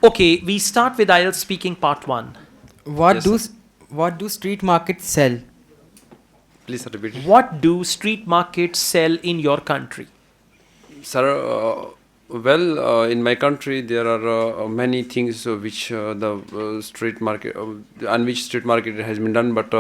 Okay, we start with IELTS speaking part 1. What Yes, do what do street markets sell? Please repeat it. What do street markets sell in your country? Sir, in my country there are many things which the street market, on which street market has been done, but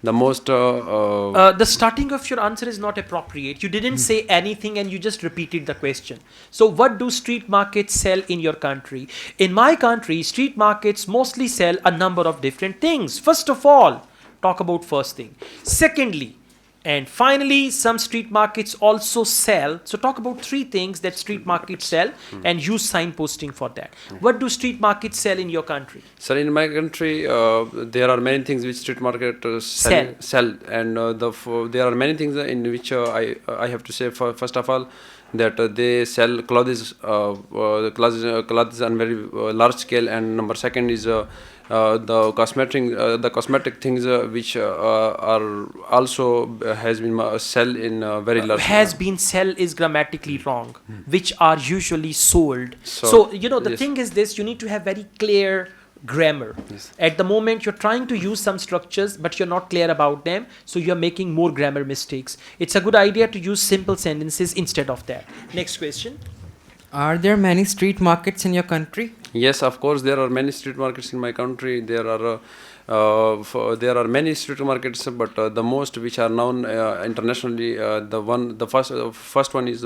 the most The starting of your answer is not appropriate. You didn't say anything and you just repeated the question. So, what do street markets sell in your country? In my country, street markets mostly sell a number of different things. First of all, talk about first thing. Secondly, and finally, some street markets also sell. So, talk about three things that street markets sell and use signposting for that. What do street markets sell in your country? Sir, in my country, there are many things which street market sell, and there are many things in which I have to say first of all that they sell clothes on very large scale, and number second is the cosmetic things which are also has been sell in very large. Has been sell is grammatically wrong, which are usually sold. So, So, you know, the yes. thing is this, you need to have very clear grammar. Yes. At the moment, you're trying to use some structures, but you're not clear about them, so you're making more grammar mistakes. It's a good idea to use simple sentences instead of that. Next question. Are there many street markets in your country? Yes, of course, there are many street markets in my country. There are many street markets, but the most which are known internationally, the first one is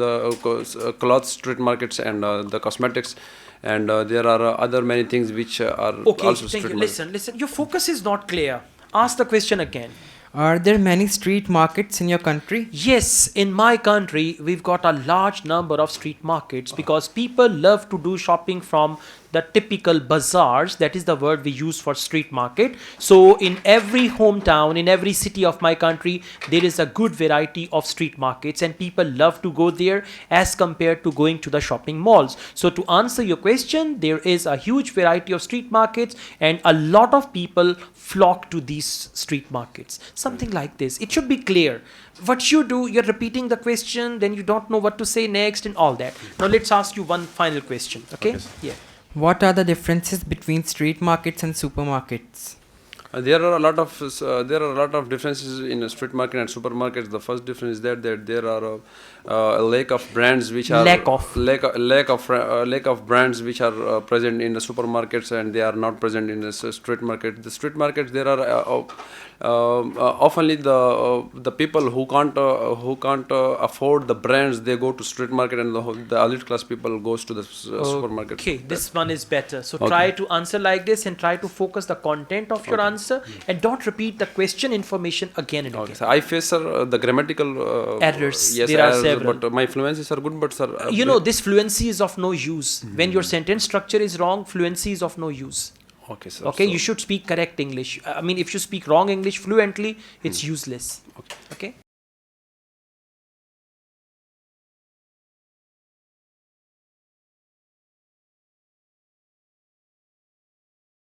cloth street markets and the cosmetics, and there are other many things which are Okay, also thank street you. markets. Listen. Your focus is not clear. Ask the question again. Are there many street markets in your country? Yes, in my country, we've got a large number of street markets because people love to do shopping from the typical bazaars. That is the word we use for street market. So in every hometown, in every city of my country, there is a good variety of street markets and people love to go there as compared to going to the shopping malls. So to answer your question, there is a huge variety of street markets and a lot of people flock to these street markets. Something like this. It should be clear. What you do, you're repeating the question, then you don't know what to say next and all that. Now let's ask you one final question. Okay? Okay, sir. Yeah. What are the differences between street markets and supermarkets? There are a lot of differences in a street market and supermarkets. The first difference is that there are a lack of brands which are Lack of brands which are present in the supermarkets, and they are not present in the street market. The street markets, there are oftenly the people who can't afford the brands, they go to street market, and the elite class people goes to the supermarket. Okay, this one is better. So Okay. try to answer like this and try to focus the content of your answer and don't repeat the question information again and again. Okay, so I face the grammatical Errors. Yes, There are errors, several. but my fluencies are good. But sir, You know, this fluency is of no use. When your sentence structure is wrong, fluency is of no use. okay, sir. Okay, so- you should speak correct English. I mean, if you speak wrong English fluently, it's useless. Okay.